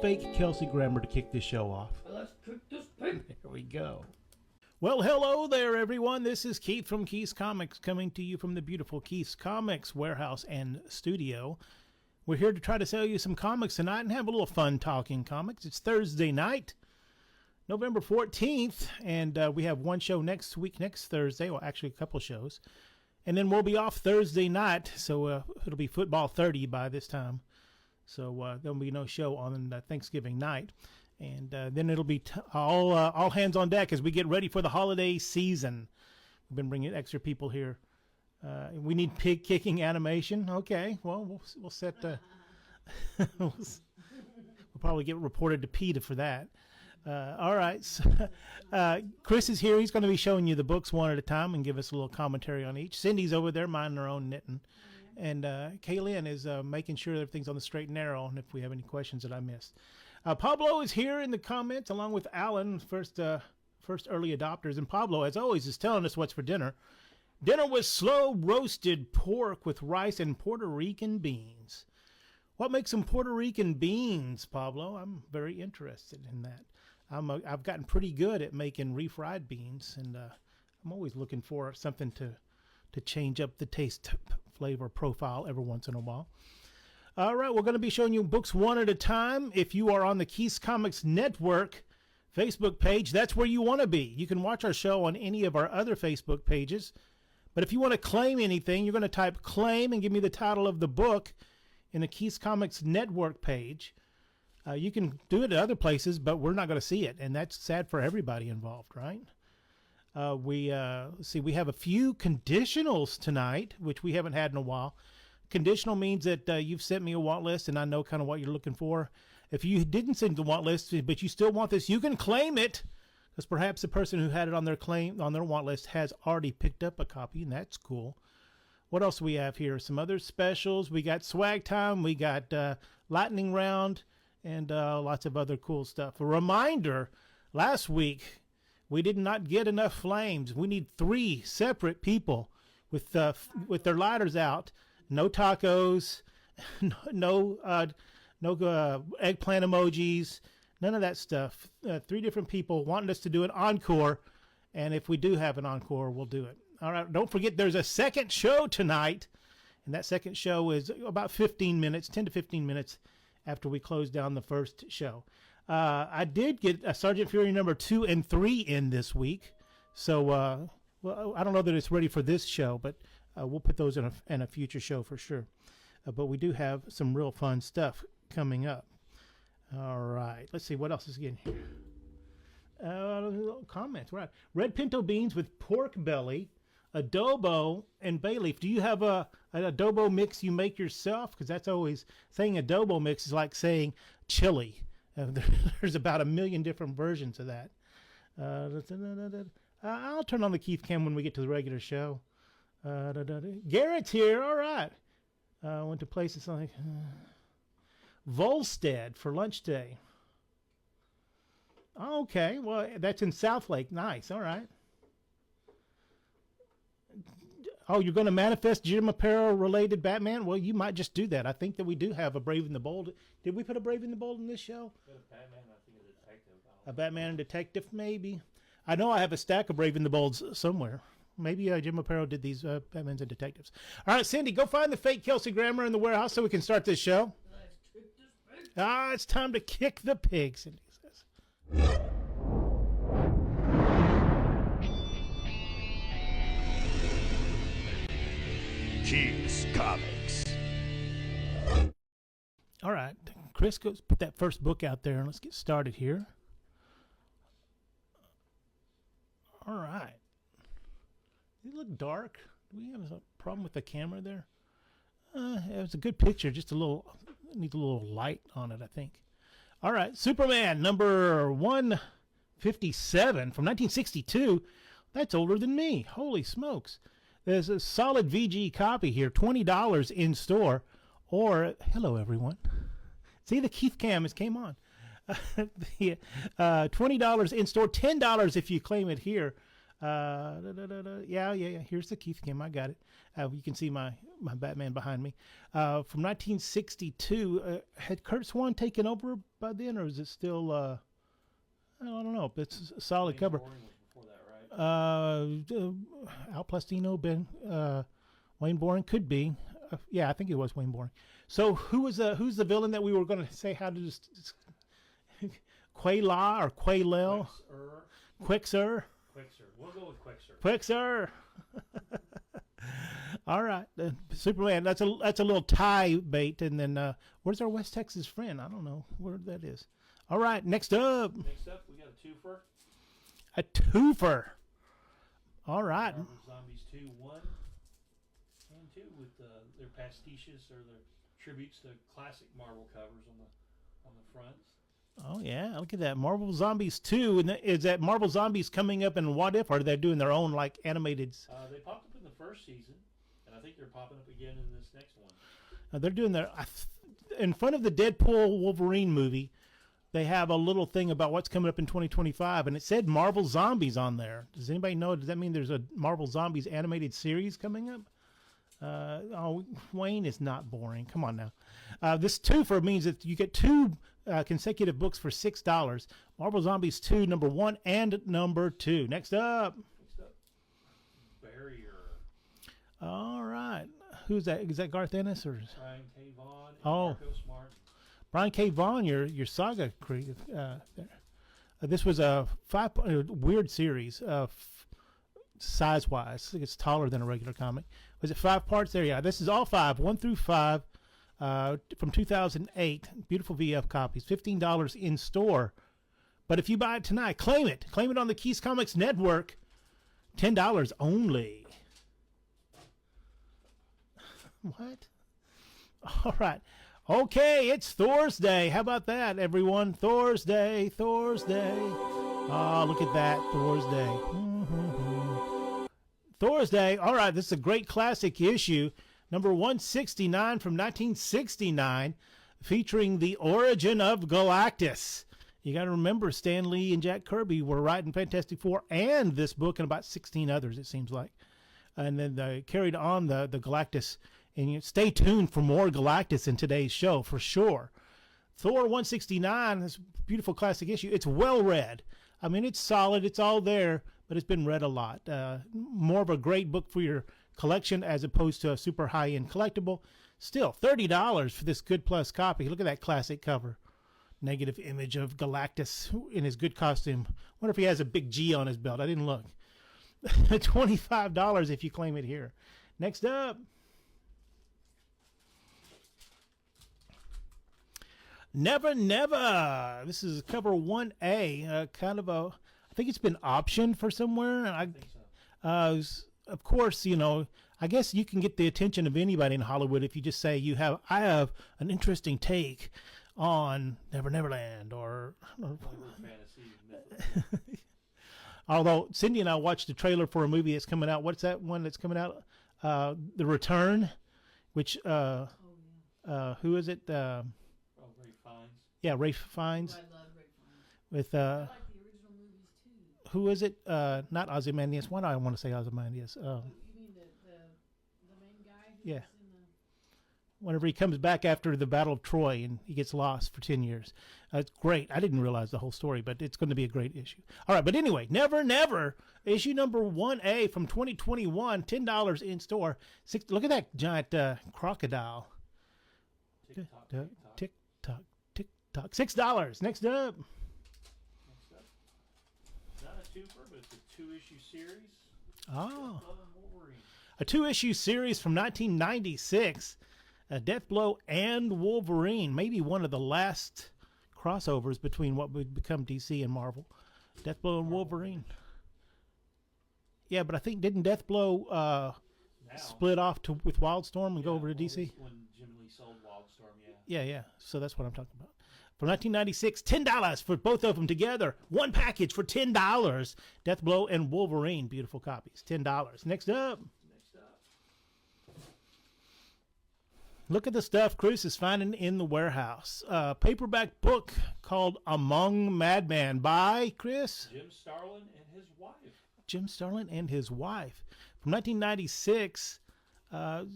fake Kelsey Grammer to kick this show off. Let's kick this pig. There we go. Well, hello there, everyone. This is Keith from Keith's Comics, coming to you from the beautiful Keith's Comics warehouse and studio. We're here to try to sell you some comics tonight and have a little fun talking comics. It's Thursday night, November 14th, and we have one show next Thursday. Well, actually a couple shows. And then we'll be off Thursday night, so it'll be football 30 by this time. So there'll be no show on Thanksgiving night. And then it'll be all hands on deck as we get ready for the holiday season. We've been bringing extra people here. We need pig kicking animation. Okay, well, we'll set. We'll probably get reported to PETA for that. All right. So, Chris is here. He's going to be showing you the books one at a time and give us a little commentary on each. Cindy's over there minding her own knitting. And Kaylin is making sure everything's on the straight and narrow, and if we have any questions that I missed. Pablo is here in the comments, along with Alan, first early adopters. And Pablo, as always, is telling us what's for dinner. Dinner was slow roasted pork with rice and Puerto Rican beans. What makes some Puerto Rican beans, Pablo? I'm very interested in that. I've gotten pretty good at making refried beans, and I'm always looking for something to change up the taste, flavor profile every once in a while. All right, we're going to be showing you books one at a time. If you are on the Keith's Comics Network Facebook page, that's where you want to be. You can watch our show on any of our other Facebook pages. But if you want to claim anything, you're going to type claim and give me the title of the book in the Keith's Comics Network page. You can do it at other places, but we're not going to see it. And that's sad for everybody involved, right? We have a few conditionals tonight, which we haven't had in a while. Conditional means that you've sent me a want list and I know kind of what you're looking for. If you didn't send the want list, but you still want this, you can claim it, because perhaps the person who had it on their want list has already picked up a copy, and that's cool. What else do we have here? Some other specials. We got swag time. We got lightning round, and lots of other cool stuff. A reminder: last week we did not get enough flames. We need 3 separate people with their lighters out. No tacos, no eggplant emojis, none of that stuff. 3 different people wanting us to do an encore, and if we do have an encore, we'll do it. All right, don't forget there's a second show tonight, and that second show is about 15 minutes, 10 to 15 minutes after we close down the first show. I did get Sergeant Fury number 2 and 3 in this week, so well, I don't know that it's ready for this show, but we'll put those in a future show for sure. But we do have some real fun stuff coming up. All right. Let's see what else is in here. Comments. Right. Red pinto beans with pork belly, adobo, and bay leaf. Do you have an adobo mix you make yourself? Because that's always saying adobo mix is like saying chili. There's about 1 million different versions of that. I'll turn on the Keith cam when we get to the regular show. Garrett's here. All right. Went to places like Volstead for lunch day. Okay. Well, that's in Southlake. Nice. All right. Oh, you're going to manifest Jim Aparo related Batman? Well, you might just do that. I think that we do have a Brave and the Bold. Did we put a Brave and the Bold in this show? Batman, I think a detective. A Batman and detective, maybe. I know I have a stack of Brave and the Bolds somewhere. Maybe Jim Aparo did these Batmans and detectives. All right, Cindy, go find the fake Kelsey Grammer in the warehouse so we can start this show. Let's kick this pig. It's time to kick the pig, Cindy says. Keith's Comics. All right, Chris, go put that first book out there and let's get started here. All right. Does it look dark? Do we have a problem with the camera there? It was a good picture, just needs a little light on it, I think. All right, Superman number 157 from 1962. That's older than me. Holy smokes. There's a solid VG copy here, $20 in store. Or, hello everyone. See, the Keith cam came on. $20 in store, $10 if you claim it here. Yeah. Here's the Keith Kim. I got it. You can see my Batman behind me. From 1962. Had Kurt Swan taken over by then, or is it still? I don't know. It's a solid Wayne cover. Boring was before that, right? Al Plastino, Wayne Boring could be. Yeah, I think it was Wayne Boring. So who's the villain that we were going to say how to just Quayla or Quaylel? Quixer. Quixer. We'll go with Quixer. Quixer. All right, Superman. That's a little tie bait, and then where's our West Texas friend? I don't know where that is. All right, next up, Next up, we got a twofer. a twofer. All right, Marvel Zombies 2, 1 and 2 with their pastiches or their tributes to classic Marvel covers on the fronts. oh yeah, look at that, Marvel Zombies 2. And is that Marvel Zombies coming up in What If, or are they doing their own like animated? They popped up in the first season, and I think they're popping up again in this next one. They're doing their in front of the Deadpool Wolverine movie. They have a little thing about what's coming up in 2025, and it said Marvel Zombies on there. Does anybody know? Does that mean there's a Marvel Zombies animated series coming up? Wayne is not boring. Come on now. This twofer means that you get two consecutive books for $6. Marvel Zombies 2, number 1 and number 2. Next up. Next up, Barrier. All right. Who's that? Is that Garth Ennis or Brian K. Vaughan and Oh. Marco Smart. Brian K. Vaughan? Your saga creative. This was a weird series. Size wise, I think it's taller than a regular comic. Was it 5 parts there? Yeah, this is all 5, 1 through 5, from 2008. Beautiful VF copies, $15 in store. But if you buy it tonight, claim it. Claim it on the Keys Comics Network. $10 only. What? All right. Okay, it's Thor's Day. How about that, everyone? Thor's Day, Thor's Day. Oh, look at that, Thor's Day. Thor's Day. All right, this is a great classic issue, number 169 from 1969, featuring the origin of Galactus. You got to remember, Stan Lee and Jack Kirby were writing Fantastic Four and this book and about 16 others, it seems like. And then they carried on the Galactus. And you stay tuned for more Galactus in today's show, for sure. Thor 169, this beautiful classic issue. It's well read. I mean, it's solid. It's all there, but it's been read a lot. More of a great book for your collection as opposed to a super high-end collectible. Still, $30 for this good plus copy. Look at that classic cover. Negative image of Galactus in his good costume. Wonder if he has a big G on his belt. I didn't look. $25 if you claim it here. Next up. Never Never. This is cover 1A. Kind of a, I think it's been optioned for somewhere. I think so. Of course, you know, I guess you can get the attention of anybody in Hollywood if you just say I have an interesting take on Never Neverland or Fantasy, mythos. although Cindy and I watched the trailer for a movie that's coming out. What's that one that's coming out? The Return, which who is it? Ray Fiennes. Yeah, Rafe Fiennes. I love Rick Fiennes. With I like the original movies too. who is it? Not Ozymandias. Why do I want to say Ozymandias? You mean the main guy? Who's Yeah. in the... Whenever he comes back after the Battle of Troy and he gets lost for 10 years. It's great. I didn't realize the whole story, but it's going to be a great issue. All right, but anyway, Never Never, issue number 1A from 2021, $10 in store. Look at that giant crocodile. Tick tock, tick tock. Tick tock, tick tock. $6. Next up. Next up. Not a twofer, but it's a 2-issue series. Oh. Love and Wolverine. A 2-issue series from 1996. Deathblow and Wolverine. Maybe one of the last crossovers between what would become DC and Marvel. Deathblow and Wolverine. Yeah, but I think didn't Deathblow Now, split off with Wildstorm and go over to well, DC? When Jim Lee sold Wildstorm, yeah. Yeah. So that's what I'm talking about. From 1996, $10 for both of them together. One package for $10. Deathblow and Wolverine. Beautiful copies. $10. Next up. Next up. Look at the stuff Chris is finding in the warehouse. A paperback book called Among Madmen by Chris. Jim Starlin and his wife. Jim Starlin and his wife from 1996.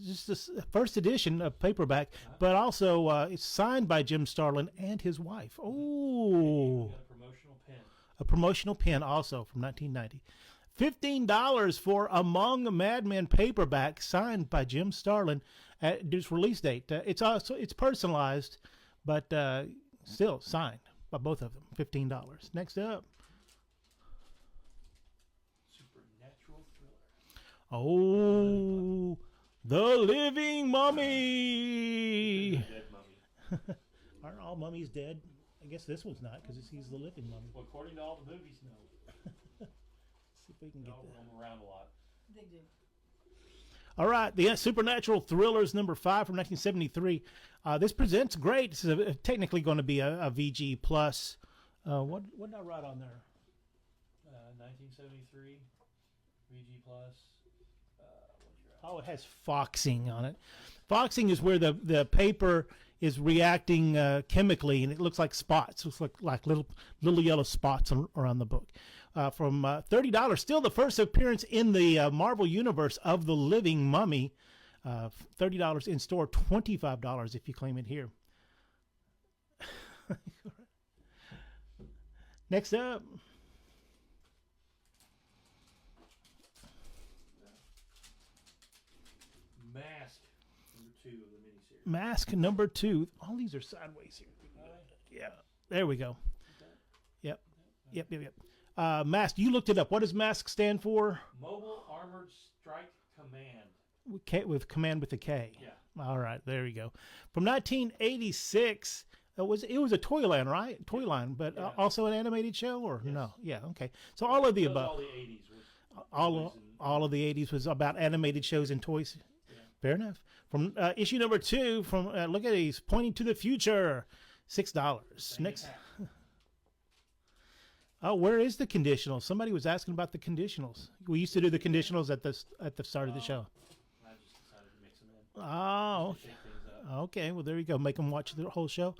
Just this first edition of paperback, but also it's signed by Jim Starlin and his wife. Oh, Got a promotional pin. a promotional pin also from 1990. $15 for Among Madmen paperback signed by Jim Starlin at its release date. It's personalized, but still signed by both of them. $15. Next up. Supernatural thriller. Oh, The Living Mummy. Dead mummy. Aren't all mummies dead? I guess this one's not because he's the living mummy. Well, according to all the movies, no. See if we can They get all that. roam around a lot. They do. All right, the Supernatural Thrillers number 5 from 1973. This presents great. This is technically going to be a VG plus. What did I write on there? 1973, VG plus. Oh, it has foxing on it. Foxing is where the paper is reacting chemically, and it looks like spots. It looks like little yellow spots around the book. From $30, still the first appearance in the Marvel Universe of the Living Mummy. $30 in store, $25 if you claim it here. Next up. Mask, number 2 of the miniseries. Mask number 2. All these are sideways here. Yeah, there we go. Yep. Mask, you looked it up. What does Mask stand for? Mobile Armored Strike Command. With command with a K. Yeah. All right, there you go. From 1986, it was a toy line, right? Toy line, but Yeah. also an animated show, or Yes. no? Yeah, okay. So all of the That was above. all the 80s. Was All toys and- of the 80s was about animated shows and toys. Yeah. Fair enough. From issue number 2, from look at it, he's pointing to the future. $6. Same Next. attack. Oh, where is the conditionals? Somebody was asking about the conditionals. We used to do the conditionals at the start of the show. I just decided to mix them in. Oh, Just to shake things up. okay. Well, there you go. Make them watch the whole show.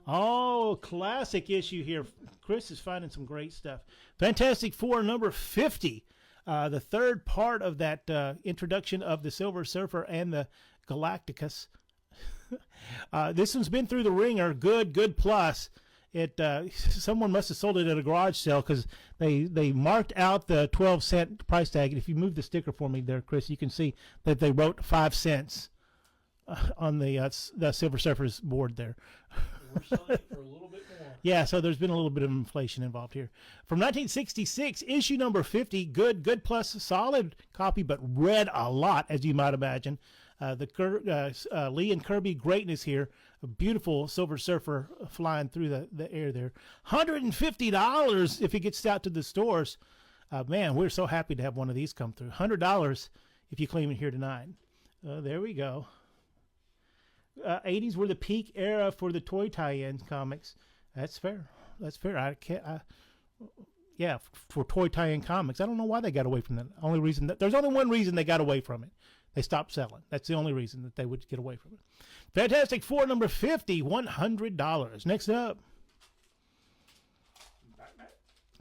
Oh, classic issue here. Chris is finding some great stuff. Fantastic Four number 50. The third part of that introduction of the Silver Surfer and the Galacticus. This one's been through the ringer. Good plus. It someone must have sold it at a garage sale because they marked out the 12-cent price tag. And if you move the sticker for me there, Chris, you can see that they wrote 5 cents on the Silver Surfer's board there. We're selling it for a little bit more. Yeah, so there's been a little bit of inflation involved here. From 1966, issue number 50, good plus, solid copy, but read a lot, as you might imagine. Lee and Kirby greatness here. A beautiful Silver Surfer flying through the air there. $150 if it gets out to the stores. Man, we're so happy to have one of these come through. $100 if you claim it here tonight. There we go. 80s were the peak era for the toy tie-in comics. That's fair. Yeah, for toy tie-in comics. I don't know why they got away from that. There's only one reason they got away from it. They stopped selling. That's the only reason that they would get away from it. Fantastic Four number 50, $100. Next up,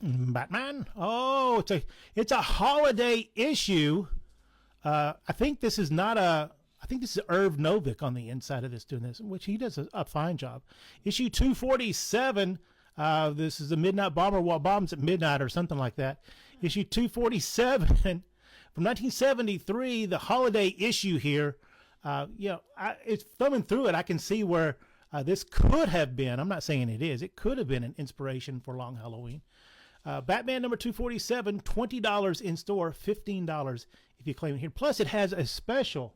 Batman. Oh, it's a holiday issue. I think this is Irv Novick on the inside of this doing this, which he does a fine job. Issue 247. This is the Midnight Bomber bombs at midnight or something like that. Issue 247 from 1973, the holiday issue here. It's thumbing through it. I can see where this could have been. I'm not saying it is. It could have been an inspiration for Long Halloween. Batman number 247, $20 in store, $15 if you claim it here. Plus, it has a special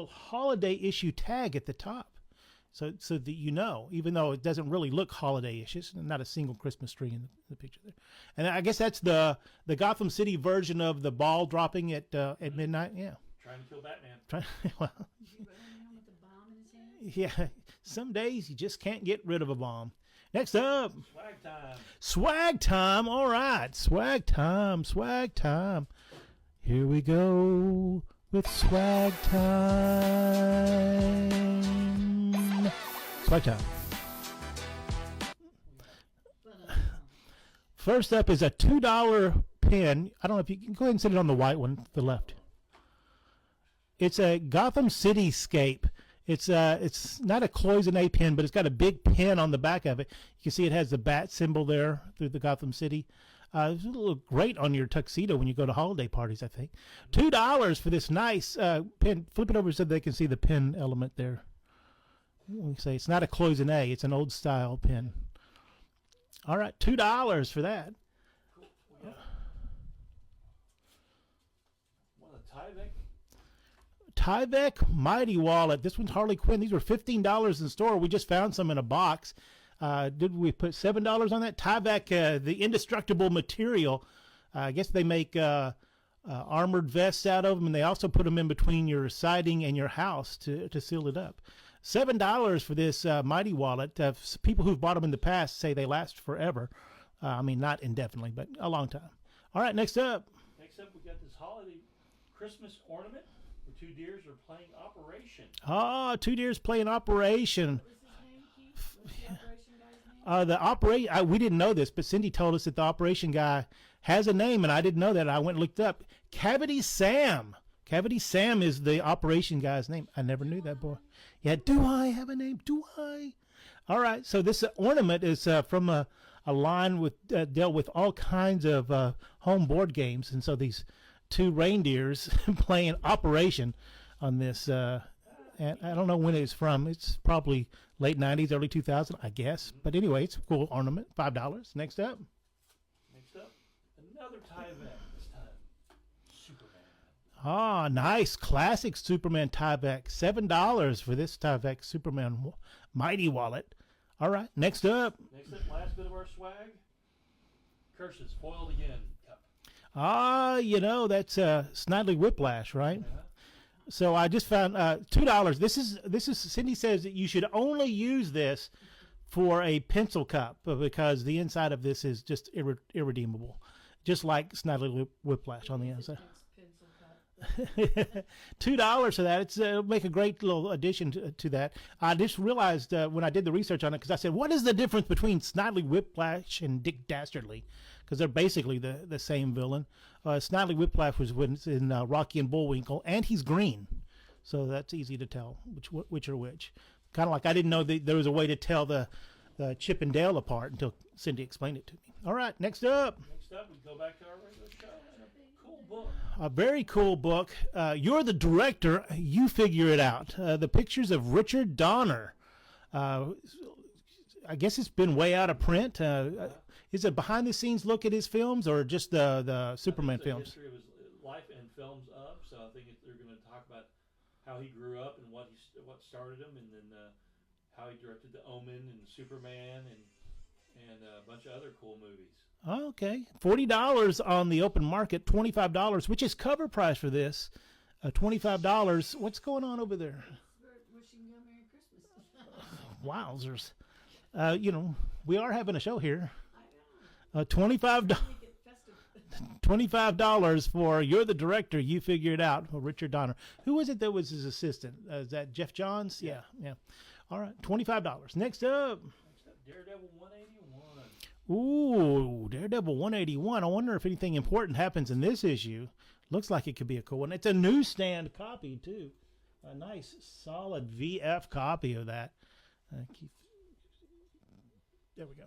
holiday issue tag at the top. So that you know, even though it doesn't really look holiday-ish, it's not a single Christmas tree in the picture there. And I guess that's the Gotham City version of the ball dropping at midnight. Yeah. Trying to kill Batman. Well, Is he running around with a bomb in his hand? yeah. Some days you just can't get rid of a bomb. Next up, Swag time. swag time. All right, swag time. Here we go with swag time. Swag time. But, First up is a $2 pen. I don't know if you can go ahead and set it on the white one, the left. It's a Gotham Cityscape. It's not a cloisonne pen, but it's got a big pen on the back of it. You can see it has the bat symbol there through the Gotham City. It's a little great on your tuxedo when you go to holiday parties, I think. $2 for this nice pen. Flip it over so they can see the pen element there. We say it's not a cloisonne. It's an old style pen. All right, $2 for that. Cool. One of Tyvek. Tyvek Mighty Wallet. This one's Harley Quinn. These were $15 in store. We just found some in a box. Did we put $7 on that? Tyvek, the indestructible material. I guess they make armored vests out of them, and they also put them in between your siding and your house to seal it up. $7 for this Mighty Wallet. People who've bought them in the past say they last forever. I mean, not indefinitely, but a long time. All right, next up. Next up, we got this holiday Christmas ornament. The two deers are playing Operation. Ah, two deers playing Operation. What's his name, Keith? What's the operation guy's name? The operation, we didn't know this, but Cindy told us that the operation guy has a name, and I didn't know that. I went and looked up. Cavity Sam. Cavity Sam is the operation guy's name. I never knew that, boy. Yeah, do I have a name? Do I? All right, so this ornament is from a line with dealt with all kinds of home board games, and so these two reindeers playing Operation on this. And I don't know when it's from. It's probably late 90s, early 2000s, I guess. But anyway, it's a cool ornament. $5. Next up. Next up, another Tyvek. This time, Superman. Ah, nice. Classic Superman Tyvek. $7 for this Tyvek Superman Mighty Wallet. All right, next up. Next up, last bit of our swag. Curses, foiled again. Cup. Ah, that's Snidely Whiplash, right? Uh-huh. So I just found $2. This is Cindy says that you should only use this for a pencil cup because the inside of this is just irredeemable, just like Snidely Whiplash on the inside. Pencil cut. $2 for that. It'll make a great little addition to that. I just realized when I did the research on it, because I said, what is the difference between Snidely Whiplash and Dick Dastardly? Because they're basically the same villain. Snidely Whiplash was in Rocky and Bullwinkle, and he's green. So that's easy to tell which are which. Kind of like I didn't know that there was a way to tell the Chip and Dale apart until Cindy explained it to me. All right, next up. Next up, we go back to our regular show. And a cool book. A very cool book. You're the director. You figure it out. The pictures of Richard Donner. I guess it's been way out of print. Is it behind-the-scenes look at his films or just the Superman films? History of his life and films of. So I think they're going to talk about how he grew up and what started him, and then how he directed The Omen and Superman and a bunch of other cool movies. Okay, $40 on the open market, $25, which is cover price for this. $25. What's going on over there? We're wishing you a Merry Christmas. Wowzers. We are having a show here. I know. $25. Make it festive. $25 for You're the Director, You Figure It Out, Richard Donner. Who was it that was his assistant? Is that Jeff Johns? Yeah. All right, $25. Next up. Daredevil 181. Ooh, Daredevil 181. I wonder if anything important happens in this issue. Looks like it could be a cool one. It's a newsstand copy, too. A nice, solid VF copy of that. There we go.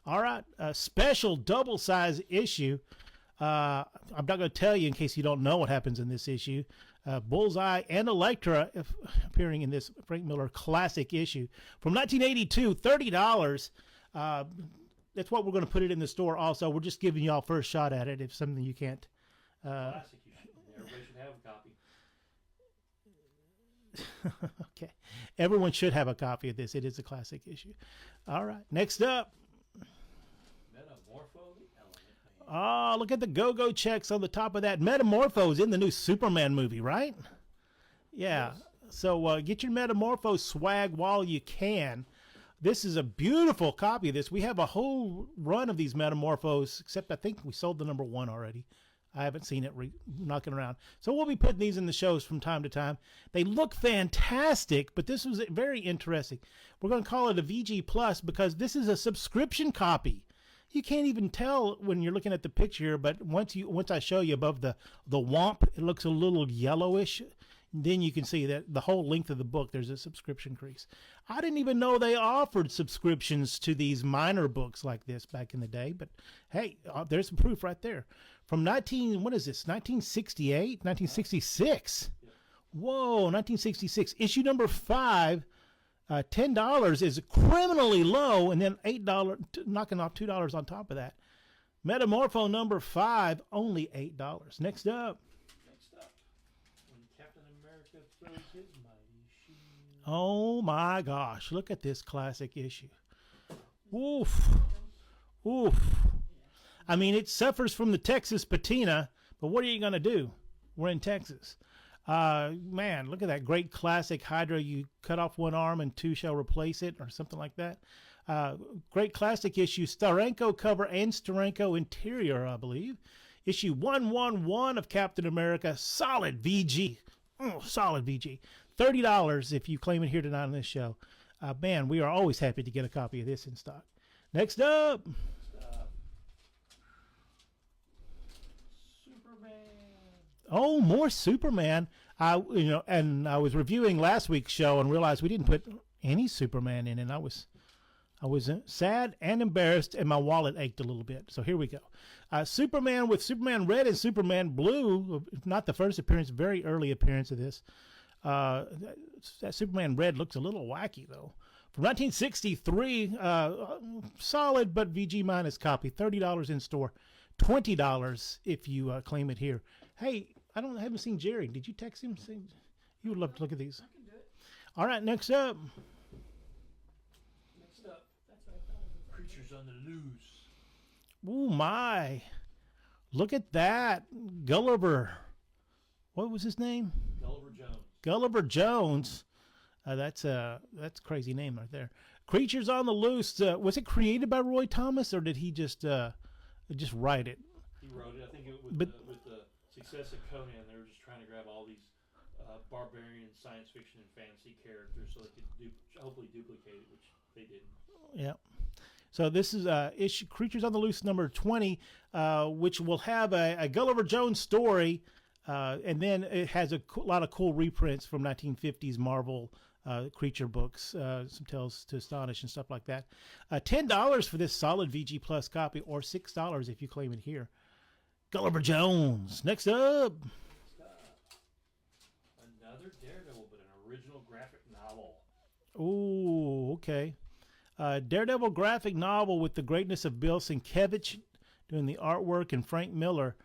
All right, a special double-size issue. I'm not going to tell you in case you don't know what happens in this issue. Bullseye and Elektra appearing in this Frank Miller classic issue from 1982, $30. That's what we're going to put it in the store also. We're just giving y'all first shot at it. If something you can't. Classic. Everybody should have a copy. Okay. Everyone should have a copy of this. It is a classic issue. All right. Next up. Metamorpho the Element Man. Oh, look at the go-go checks on the top of that. Metamorpho's in the new Superman movie, right? Yeah. Yes. So get your Metamorpho swag while you can. This is a beautiful copy of this. We have a whole run of these Metamorphos, except I think we sold the number 1 already. I haven't seen it knocking around. So we'll be putting these in the shows from time to time. They look fantastic, but this was very interesting. We're going to call it a VG Plus because this is a subscription copy. You can't even tell when you're looking at the picture, but once I show you above the womp, it looks a little yellowish. Then you can see that the whole length of the book, there's a subscription crease. I didn't even know they offered subscriptions to these minor books like this back in the day. But hey, there's some proof right there. From 1968, 1966. Whoa, 1966. Issue number 5. $10 is criminally low, and then $8, knocking off $2 on top of that. Metamorpho number 5, only $8. Next up. When Captain America throws his mighty shield. Oh my gosh, look at this classic issue. Oof. Oof. I mean, it suffers from the Texas patina, but what are you going to do? We're in Texas. Man, look at that great classic Hydra. You cut off one arm and two shall replace it, or something like that. Great classic issue. Steranko cover and Steranko interior, I believe. Issue 111 of Captain America. Solid VG. Solid VG. $30 if you claim it here tonight on this show. Man, we are always happy to get a copy of this in stock. Next up. Oh, more Superman. And I was reviewing last week's show and realized we didn't put any Superman in, and I was sad and embarrassed, and my wallet ached a little bit. So here we go. Superman with Superman Red and Superman Blue. Not the first appearance, very early appearance of this. That Superman Red looks a little wacky though. From 1963, solid but VG minus copy. $30 in store, $20 if you claim it here. Hey, I haven't seen Jerry. Did you text him? You would love to look at these. I can do it. All right, next up. Next up, That's what I thought it was. Creatures on the Loose. Oh my! Look at that, Gulliver. What was his name? Gulliver Jones. Gulliver Jones. That's a crazy name right there. Creatures on the Loose. Was it created by Roy Thomas, or did he just write it? He wrote it. I think with the success of Conan, they were just trying to grab all these barbarian science fiction and fantasy characters so they could hopefully duplicate it, which they didn't. Yeah. So this is issue Creatures on the Loose number 20, which will have a Gulliver Jones story, and then it has a lot of cool reprints from 1950s Marvel creature books, some Tales to Astonish and stuff like that. $10 for this solid VG Plus copy, or $6 if you claim it here. Gulliver Jones. Next up. Another Daredevil, but an original graphic novel. Ooh, okay. Daredevil graphic novel with the greatness of Bill Sienkiewicz doing the artwork and Frank Miller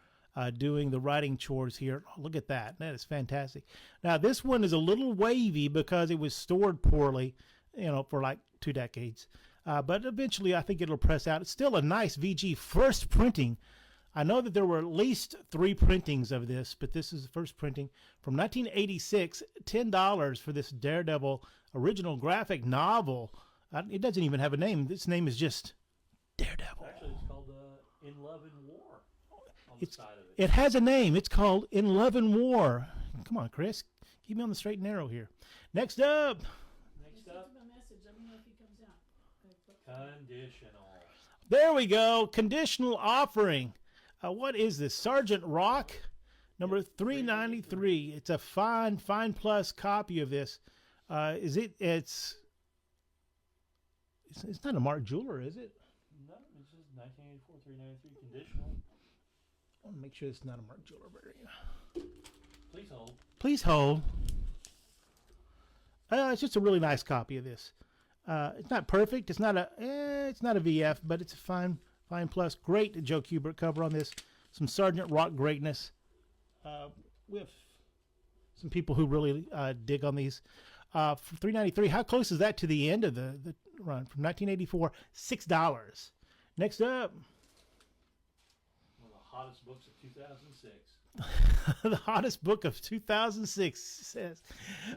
doing the writing chores here. Oh, look at that. That is fantastic. Now, this one is a little wavy because it was stored poorly, for like 2 decades. But eventually, I think it'll press out. It's still a nice VG first printing. I know that there were at least 3 printings of this, but this is the first printing from 1986. $10 for this Daredevil original graphic novel. It doesn't even have a name. This name is just Daredevil. Actually, it's called In Love and War on the side of it. It has a name. It's called In Love and War. Come on, Chris. Keep me on the straight and narrow here. Next up. Next Send up, him a message. Let me know if he comes out. Conditional. There we go. Conditional offering. What is this? Sergeant Rock, number 393. It's a fine plus copy of this. It's not a Mark Jeweler, is it? No, it says 1984, 393 conditional. I want to make sure it's not a Mark Jeweler variant. Please hold. Please hold. It's just a really nice copy of this. It's not perfect. It's not a VF, but it's a fine plus. Great Joe Kubert cover on this. Some Sergeant Rock greatness. With some people who really dig on these. For $3.93. How close is that to the end of the run? From 1984, $6. Next up. One of the hottest books of 2006. The hottest book of 2006 says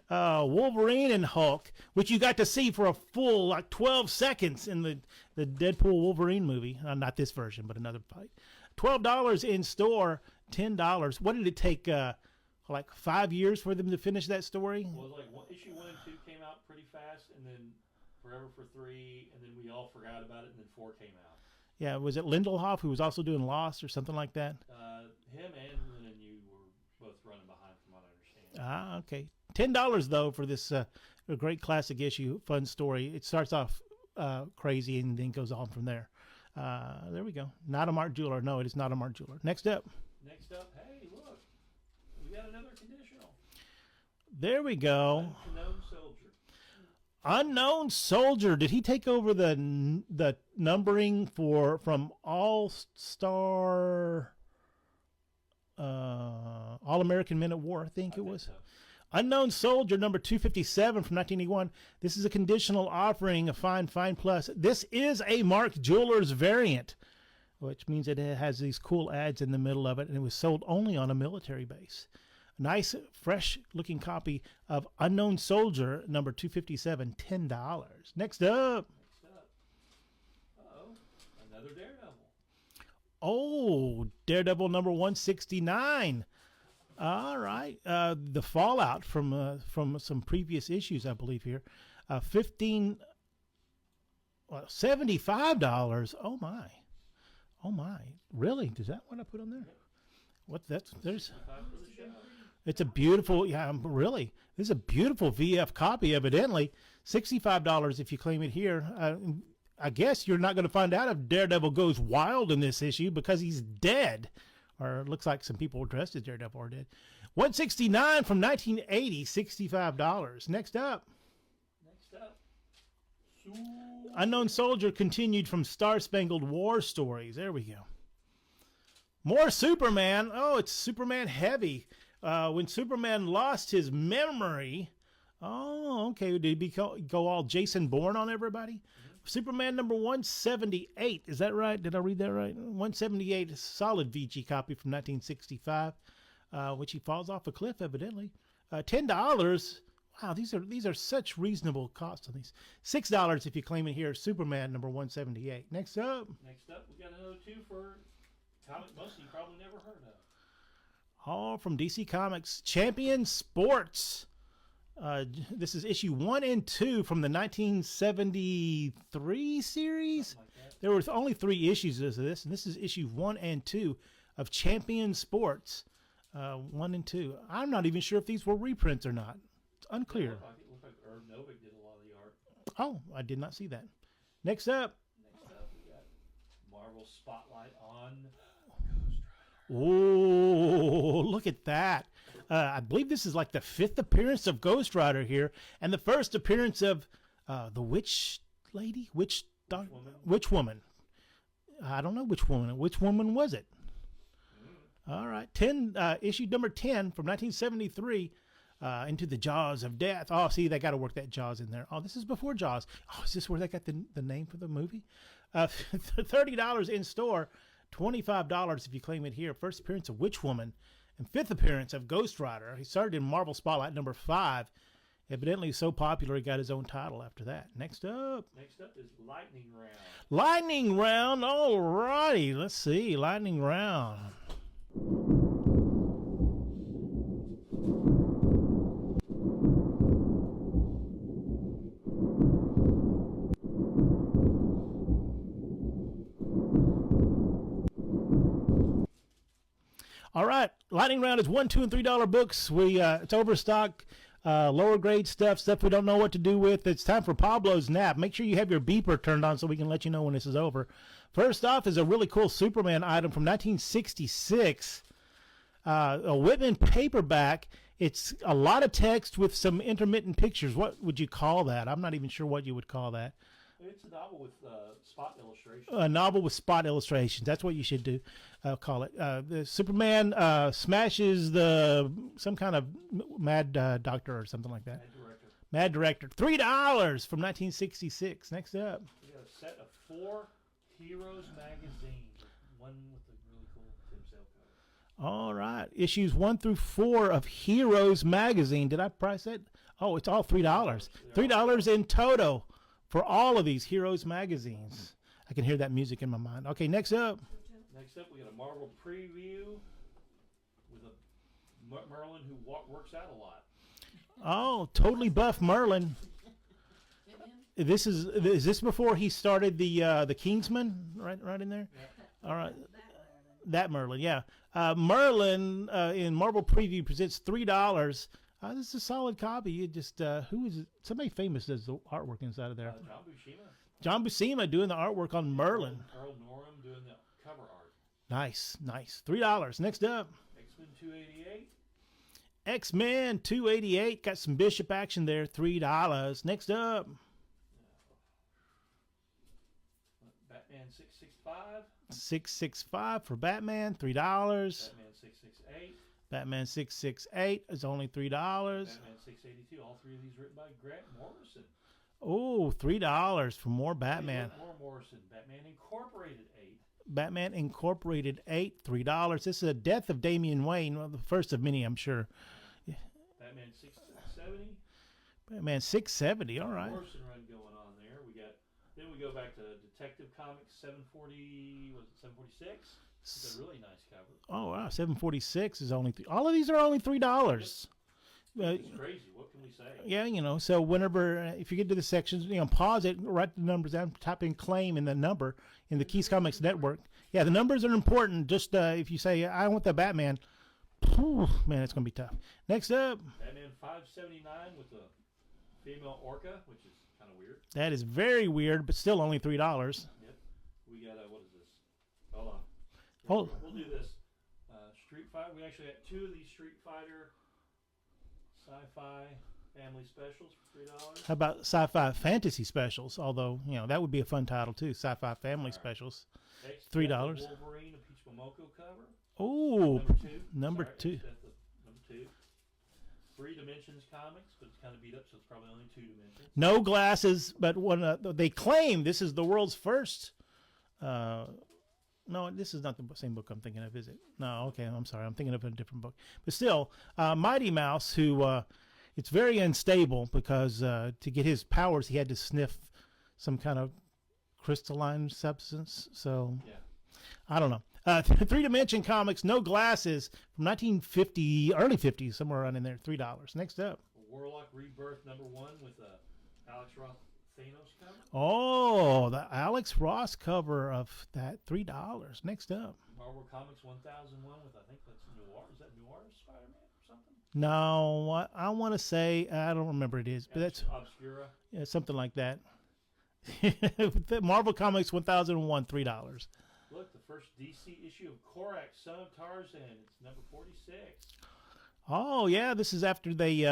Wolverine and Hulk, which you got to see for a full 12 seconds in the Deadpool Wolverine movie. Not this version, but another fight. $12 in store, $10. What did it take? 5 years for them to finish that story? Well, issue 1 and 2 came out pretty fast, and then Forever for 3, and then we all forgot about it, and then 4 came out. Yeah, was it Lindelhoff who was also doing Lost or something like that? Him and Lynn and you were both running behind, from what I understand. Ah, okay. $10 though for this a great classic issue, fun story. It starts off crazy and then goes on from there. There we go. Not a Mark Jeweler. No, it is not a Mark Jeweler. Next up. Next up, hey, look, we got another conditional. There we go. Unknown Soldier. Unknown Soldier. Did he take over the numbering from All Star, All American Men at War? I think it was. So. Unknown Soldier number 257 from 1981. This is a conditional offering, a fine plus. This is a Mark Jewelers variant, which means that it has these cool ads in the middle of it, and it was sold only on a military base. A nice, fresh-looking copy of Unknown Soldier number 257, $10. Next up. Uh-oh, another Daredevil. Oh, Daredevil number 169. All right. The fallout from some previous issues, I believe here. $75. Oh my. Really? Is that what I put on there? What? There's. It's a beautiful. Yeah, really. This is a beautiful VF copy. Evidently, $65 if you claim it here. I guess you're not going to find out if Daredevil goes wild in this issue because he's dead. Or it looks like some people dressed as Daredevil are dead. $169 from 1980, $65. Next up. Unknown Soldier continued from Star Spangled War Stories. There we go. More Superman. Oh, it's Superman heavy. When Superman lost his memory. Oh, okay. Did he go all Jason Bourne on everybody? Superman number 178. Is that right? Did I read that right? 178, a solid VG copy from 1965, which he falls off a cliff, evidently. $10. Wow, these are such reasonable costs on these. $6 if you claim it here. Superman number 178. Next up. Next up, we got another two for comic most of you probably never heard of. All from DC Comics. Champion Sports. This is issue 1 and 2 from the 1973 series. Like there were only 3 issues of this, and this is issue 1 and 2 of Champion Sports. 1 and 2. I'm not even sure if these were reprints or not. It's unclear. It looked like Irv Novick did a lot of the art. Oh, I did not see that. Next up. Next up, we got Marvel Spotlight on Oh, look at that. I believe this is like the 5th appearance of Ghost Rider here, and the first appearance of the Witch Lady? Witch Woman. I don't know which woman. Which woman was it? All right. Issue number 10 from 1973, Into the Jaws of Death. Oh, see, they got to work that Jaws in there. Oh, this is before Jaws. Oh, is this where they got the name for the movie? $30 in store. $25 if you claim it here. First appearance of Witch Woman and 5th appearance of Ghost Rider. He started in Marvel Spotlight number 5. Evidently so popular he got his own title after that. Next up is Lightning Round. Lightning Round. All righty. Let's see. Lightning Round. All right, Lightning Round is $1, $2, and $3 books. It's overstock, lower grade stuff we don't know what to do with. It's time for Pablo's nap. Make sure you have your beeper turned on so we can let you know when this is over. First off is a really cool Superman item from 1966, a Whitman paperback. It's a lot of text with some intermittent pictures. What would you call that? I'm not even sure what you would call that. It's a novel with spot illustrations. A novel with spot illustrations. That's what you should do. Call it. The Superman smashes some kind of mad doctor or something like that. Mad director. $3 from 1966. Next up. We got a set of 4 Heroes magazine. One with a really cool Tim Sale cover. All right. Issues 1 through 4 of Heroes magazine. Did I price that? Oh, it's all $3. $3 in total for all of these Heroes magazines. I can hear that music in my mind. Okay, next up. Next up, we got a Marvel preview with a Merlin who works out a lot. Oh, totally buff Merlin. Is this before he started the Kingsman? Right in there. Yeah. All right. That Merlin, yeah. Merlin in Marvel Preview presents $3. This is a solid copy. You just who is it? Somebody famous does the artwork inside of there. John Buscema. John Buscema doing the artwork on Merlin. Earl Norham doing the cover art. Nice. $3. Next up, X-Men 288. X-Men 288 got some Bishop action there. $3. Next up, Batman 665. 665 for Batman. $3. Batman 668. Batman 668 is only $3. Batman 682. All three of these written by Grant Morrison. Oh, $3 for more Batman. More Morrison. Batman Incorporated 8. Batman Incorporated 8, $3. This is a Death of Damian Wayne, well, the first of many, I'm sure. Batman 670. Batman 670, all right. Morrison run going on there. Then we go back to Detective Comics 740. Was it 746? It's a really nice cover. Oh wow, 746 is only all of these are only $3. It's crazy. What can we say? Yeah, so whenever if you get to the sections, pause it, write the numbers down, type in claim in the number in the Keys Comics network. Yeah, the numbers are important. Just if you say I want the Batman, whew, man, it's gonna be tough. Next up, Batman 579 with the female Orca, which is kind of weird. that is very weird, but still only $3. Yep. We got what is this? Hold on. We'll do this. Street Fighter. We actually got 2 of these Street Fighter sci-fi family specials for $3. How about sci-fi fantasy specials? Although that would be a fun title too. Sci-fi family specials. Next, $3. Wolverine, a Peach Momoko cover. Oh, Number number two. Number 2. 3 Dimensions Comics, but it's kind of beat up, so it's probably only 2 dimensions. No glasses, but they claim this is the world's first. No, this is not the same book I'm thinking of, is it? No, okay, I'm sorry. I'm thinking of a different book. But still, Mighty Mouse, who it's very unstable because to get his powers, he had to sniff some kind of crystalline substance. So, Yeah. I don't know. 3-dimension comics, no glasses, from 1950, early 50s, somewhere around in there, $3. Next up. Warlock Rebirth number 1 with Alex Ross Thanos cover. Oh, the Alex Ross cover of that, $3. Next up. Marvel Comics 1001 with, I think that's Noir. Is that Noir Spider-Man or something? No, I want to say, I don't remember it is, but that's Obscura. yeah, something like that. The Marvel Comics 1001, $3. Look, the first DC issue of Korak, Son of Tarzan. It's number 46. Oh yeah, this is after they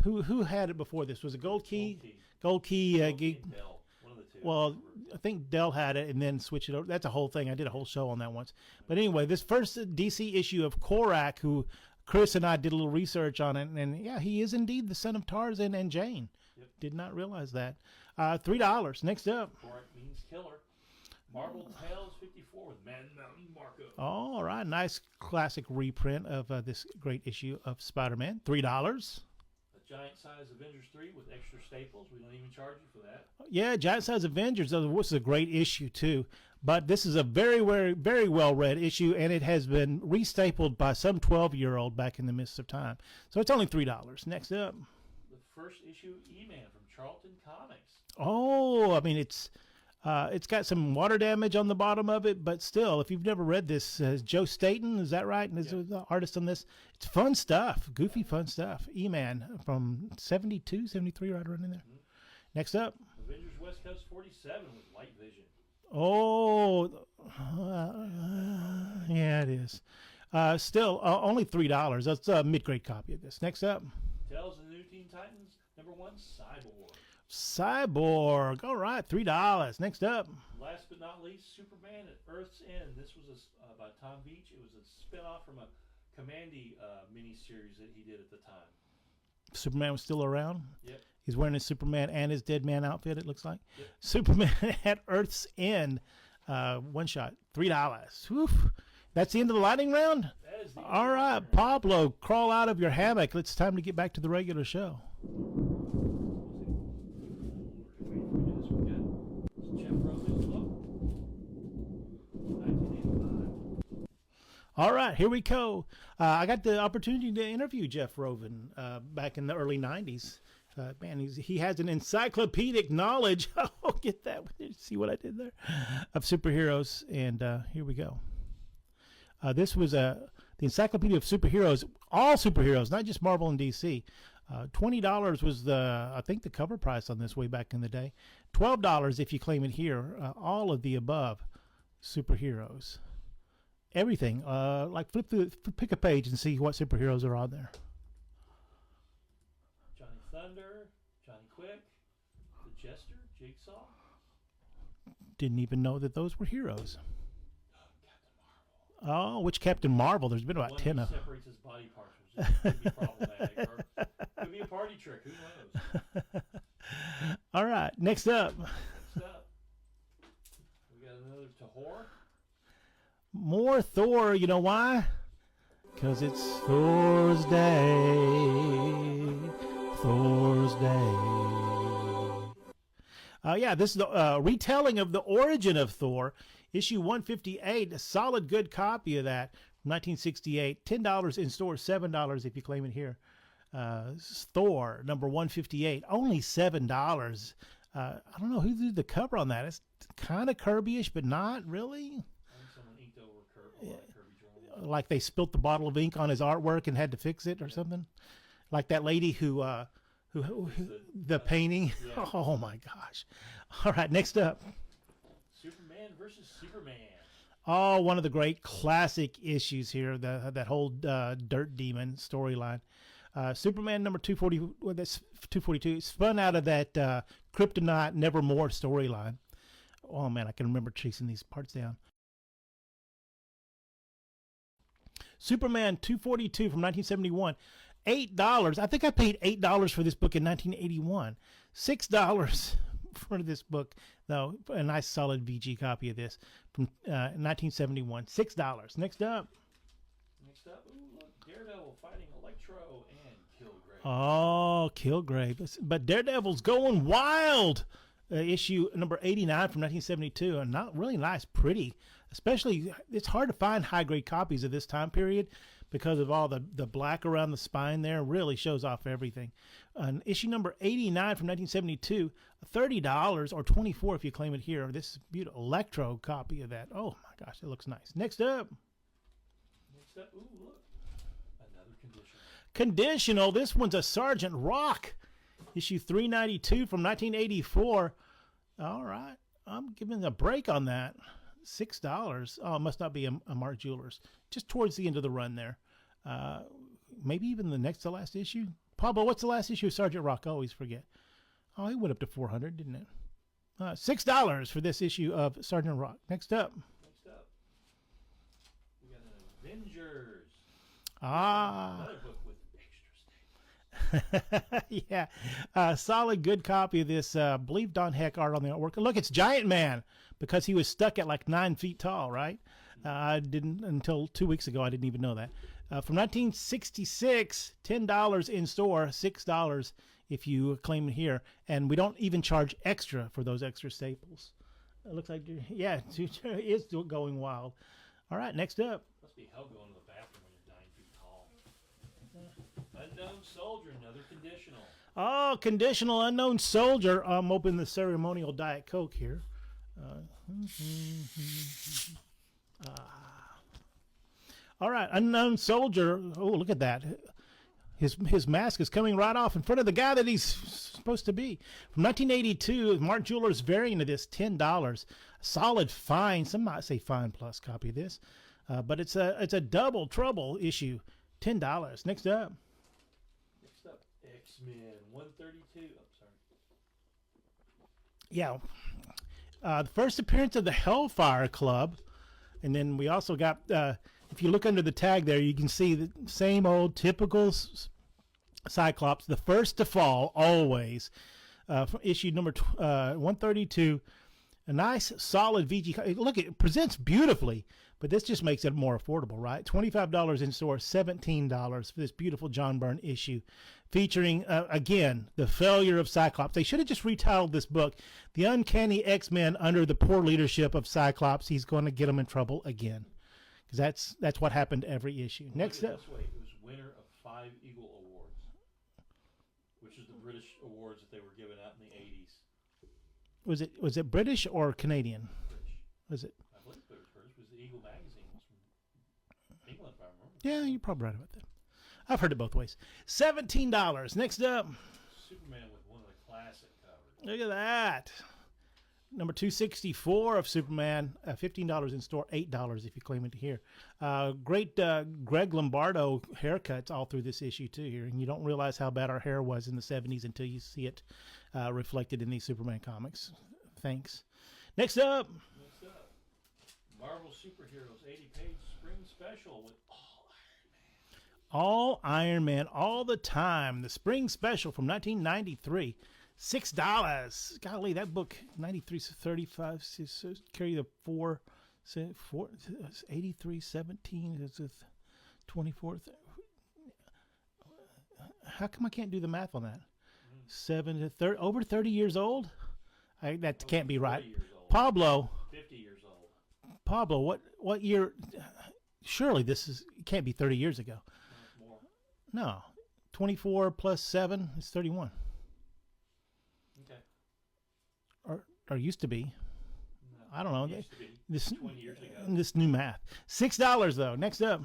who had it before this? Was it Gold Key? Gold Key. And Dell. One of the two. Well, I think Dell had it and then switched it over. That's a whole thing. I did a whole show on that once. But anyway, this first DC issue of Korak, who Chris and I did a little research on it, and yeah, he is indeed the son of Tarzan and Jane. Yep. Did not realize that. $3. Next up. Korak means killer. Marvel Tales 54 with Man Mountain Marco. All right, nice classic reprint of this great issue of Spider-Man. $3. A giant size Avengers 3 with extra staples. We don't even charge you for that. Yeah, Giant Size Avengers. This is a great issue too. But this is a very, very, very well read issue, and it has been restapled by some 12-year-old back in the midst of time. So it's only $3. Next up. The first issue E-Man from Charlton Comics. Oh, I mean it's got some water damage on the bottom of it, but still, if you've never read this, Joe Staten, is that right? And is the artist on this? It's fun stuff, goofy fun stuff. E-Man from 72, 73, right around in there. Mm-hmm. Next up. Avengers West Coast 47 with Light Vision. Oh, yeah, it is. Still, only $3. That's a mid-grade copy of this. Next up. Tales of the New Teen Titans, number 1, Cyborg. Cyborg. All right, $3. Next up. Last but not least, Superman at Earth's End. This was by Tom Beach. It was a spin-off from a Commandy miniseries that he did at the time. Superman was still around? Yep. He's wearing his Superman and his Dead Man outfit, it looks like. Yep. Superman at Earth's End. One shot. $3. Whew. That's the end of the lightning round? That is the All right, Pablo, crawl out of your hammock. It's time to get back to the regular show. All right, here we go. I got the opportunity to interview Jeff Roven back in the early 90s. Man, he has an encyclopedic knowledge. Oh, get that. See what I did there? Of superheroes. And here we go. This was the Encyclopedia of Superheroes, all superheroes, not just Marvel and DC. $20 was I think the cover price on this way back in the day. $12 if you claim it here. All of the above superheroes. Everything. Like pick a page and see what superheroes are on there. Johnny Thunder, Johnny Quick, the Jester, Jigsaw. Didn't even know that those were heroes. Captain Marvel. Oh, which Captain Marvel? There's been about One 10 who of them. separates his body parts, which could be problematic. Or could be a party trick. Who knows? All right, next up. Next up, we got another Tahor. More Thor. You know why? Because it's Thor's Day. Thor's Day. Yeah, this is the retelling of the origin of Thor, issue 158. A solid, good copy of that from 1968. $10 in store, $7 if you claim it here. Thor number 158, only $7. I don't know who did the cover on that. It's kind of Kirby-ish, but not really. I think someone inked over Kirby drawing. Like they spilt the bottle of ink on his artwork and had to fix it or something. Like that lady who the painting. Yeah. Oh my gosh! All right, next up. Superman versus Superman. Oh, one of the great classic issues here. That whole Dirt Demon storyline. Superman number 240. Well, that's 242. Spun out of that Kryptonite Nevermore storyline. Oh man, I can remember chasing these parts down. Superman 242 from 1971. $8. I think I paid $8 for this book in 1981. $6 for this book, though. A nice solid VG copy of this from 1971. $6. Next up. Next up, ooh, look, Daredevil fighting Electro and Kilgrave. Oh, Kilgrave. But Daredevil's going wild. Issue number 89 from 1972. And not really nice, pretty. Especially, it's hard to find high-grade copies of this time period because of all the black around the spine there. Really shows off everything. Issue number 89 from 1972, $30 or $24 if you claim it here. This is a beautiful Electro copy of that. Oh my gosh, it looks nice. Next up. Next up, ooh, look, another conditional. Conditional. This one's a Sergeant Rock. Issue 392 from 1984. All right, I'm giving a break on that. $6. Oh, it must not be a Mark Jewelers. Just towards the end of the run there. Maybe even the next to last issue. Pablo, what's the last issue of Sergeant Rock? I always forget. Oh, it went up to 400, didn't it? $6 for this issue of Sergeant Rock. Next up. Next up, we got Avengers. Another book with extra staple. Yeah. Solid, good copy of this. Believe Don Heck art on the artwork. Look, it's Giant Man because he was stuck at like 9 feet tall, right? I didn't until 2 weeks ago. I didn't even know that. From 1966, $10 in store, $6 if you claim it here. And we don't even charge extra for those extra staples. It looks like, yeah, it's still going wild. All right, next up. Must be hell going to the bathroom when you're 9 feet tall. Unknown Soldier, another conditional. Oh, conditional Unknown Soldier. I'm opening the ceremonial Diet Coke here. All right, Unknown Soldier. Oh, look at that. His mask is coming right off in front of the guy that he's supposed to be. From 1982, Mark Jewelers variant of this, $10. Solid fine. Some might say fine plus copy of this. But it's a double trouble issue. $10. Next up. Next up, X-Men 132. I'm sorry. Yeah. The first appearance of the Hellfire Club. And then we also got, if you look under the tag there, you can see the same old typical Cyclops. The first to fall, always. From issue number 132. A nice, solid VG. Look, it presents beautifully, but this just makes it more affordable, right? $25 in store, $17 for this beautiful John Byrne issue, featuring, again, the failure of Cyclops. They should have just retitled this book, The Uncanny X-Men Under the Poor Leadership of Cyclops. He's going to get them in trouble again, because that's what happened every issue. Next up. This way, it was winner of 5 Eagle Awards. which is the British awards that they were giving out in the 80s. Was it British or Canadian? British. Was it? I believe it was British. It was the Eagle magazine. It was from England, if I remember. Yeah, you're probably right about that. I've heard it both ways. $17. Next up. Superman with one of the classic covers. Look at that. Number 264 of Superman. $15 in store, $8 if you claim it here. Great Greg Lombardo haircuts all through this issue too here, and you don't realize how bad our hair was in the 70s until you see it reflected in these Superman comics. Thanks. Next up. Marvel Superheroes 80-page spring special with All Iron Man all the time. The spring special from 1993. $6. Golly, that book, 93, 35, carry the 83, 17, is it 24? How come I can't do the math on that? 7 to 30, over 30 years old? That can't be right. Pablo. 50 years old. Pablo, what year? Surely it can't be 30 years ago. More. No. 24 plus 7 is 31. Okay. Or used to be. No, I don't know. Used to be This 20 years ago. This new math. $6 though. Next up.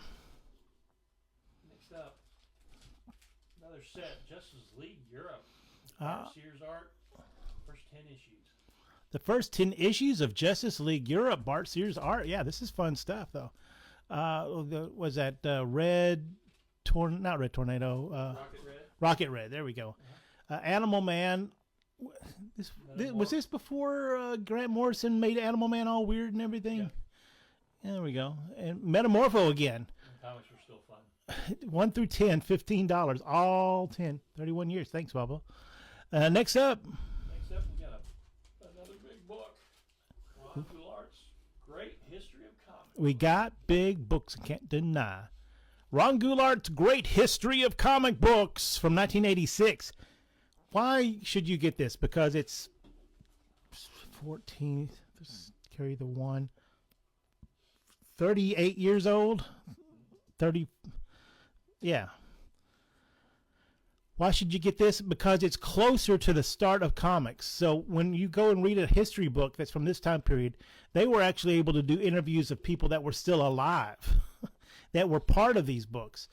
Next up, another set, Justice League Europe. Ah. Sears art, first 10 issues. The first 10 issues of Justice League Europe, Bart Sears art. Yeah, this is fun stuff though. Was that not Red Tornado? Rocket Red. Rocket Red. There we go. Animal Man. Was this before Grant Morrison made Animal Man all weird and everything? Yeah. There we go. And Metamorpho again. Comics were still fun. 1 through 10, $15. All 10. 31 years. Thanks, Bubba. Next up. Next up, we got another big book. Ron Goulart's Great History of Comics. We got big books, I can't deny. Ron Goulart's Great History of Comic Books from 1986. Why should you get this? Because it's 14, carry the 1, 38 years old. 30, yeah. Why should you get this? Because it's closer to the start of comics. So when you go and read a history book that's from this time period, they were actually able to do interviews of people that were still alive, that were part of these books.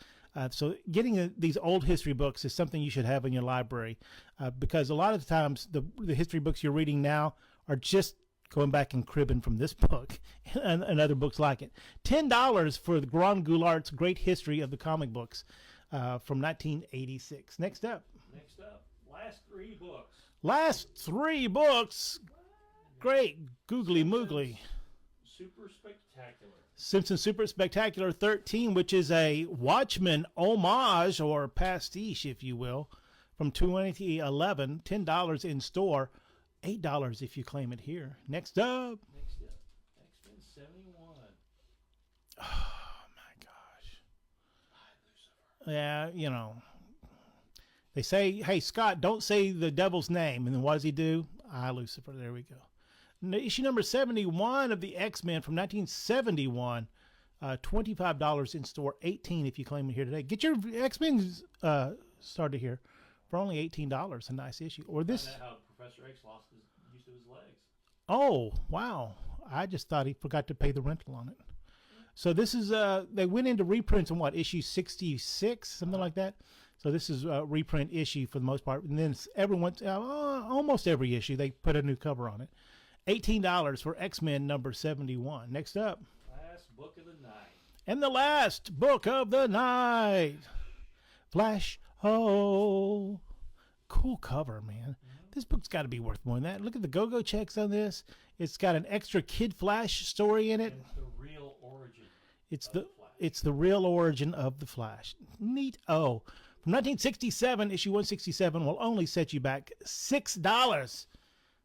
So getting these old history books is something you should have in your library, because a lot of the times the history books you're reading now are just going back and cribbing from this book and other books like it. $10 for the Ron Goulart's Great History of the Comic Books from 1986. Next up. Last 3 books. Last 3 books. Great googly moogly. Super Spectacular. Simpsons Super Spectacular 13, which is a Watchmen homage or pastiche, if you will, from 2011. $10 in store, $8 if you claim it here. Next up. X-Men 71. Oh, my gosh. Yeah, you know. They say, hey, Scott, don't say the devil's name. And then what does he do? I, Lucifer. There we go. Issue number 71 of the X-Men from 1971. $25 in store, $18 if you claim it here today. Get your X-Men started here for only $18. A nice issue. Or this. Find out how Professor X lost use of his legs. Oh, wow. I just thought he forgot to pay the rental on it. So this is, they went into reprints in what, issue 66, something like that? So this is a reprint issue for the most part. And then almost every issue, they put a new cover on it. $18 for X-Men number 71. Next up. Last book of the night. And the last book of the night. Flash. Oh. Cool cover, man. This book's got to be worth more than that. Look at the go-go checks on this. It's got an extra Kid Flash story in it. And it's the real origin. It's the real origin of the Flash. Neat. Oh. From 1967, issue 167 will only set you back $6.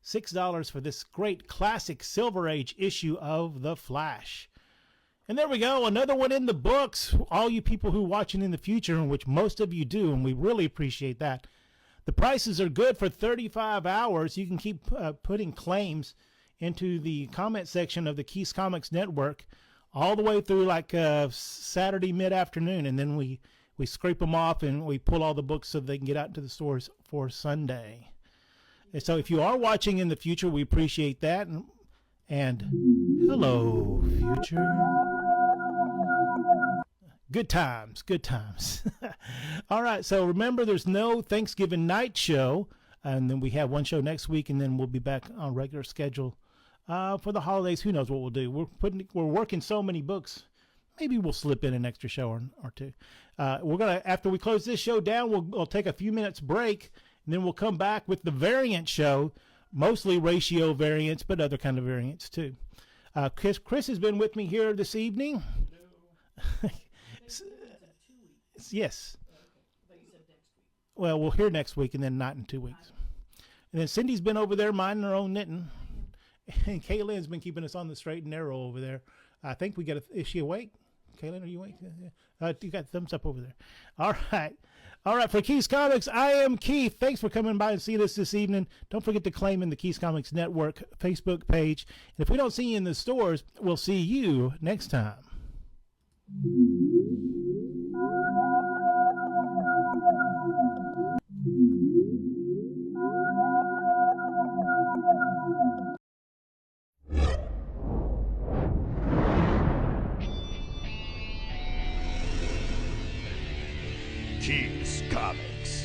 $6 for this great classic Silver Age issue of The Flash. And there we go, another one in the books. All you people who are watching in the future, and which most of you do, and we really appreciate that. The prices are good for 35 hours. You can keep putting claims into the comment section of the Keys Comics Network all the way through like Saturday mid-afternoon, and then we we scrape them off and we pull all the books so they can get out into the stores for Sunday. And so if you are watching in the future, we appreciate that. And hello, future. Good times, good times. All right, so remember, there's no Thanksgiving night show, and then we have one show next week, and then we'll be back on regular schedule for the holidays. Who knows what we'll do? We're working so many books. Maybe we'll slip in an extra show or two. We're gonna, after we close this show down, we'll take a few minutes break, and then we'll come back with the variant show, mostly ratio variants, but other kind of variants too. Chris has been with me here this evening. Yes. Well, we'll hear next week, and then not in 2 weeks. And then Cindy's been over there minding her own knitting, and Kaylin's been keeping us on the straight and narrow over there. I think we got is she awake? Kaylin, are you awake? You got thumbs up over there. All right. For Keys Comics, I am Keith. Thanks for coming by and seeing us this evening. Don't forget to claim in the Keys Comics Network Facebook page. And if we don't see you in the stores, we'll see you next time. Keys Comics.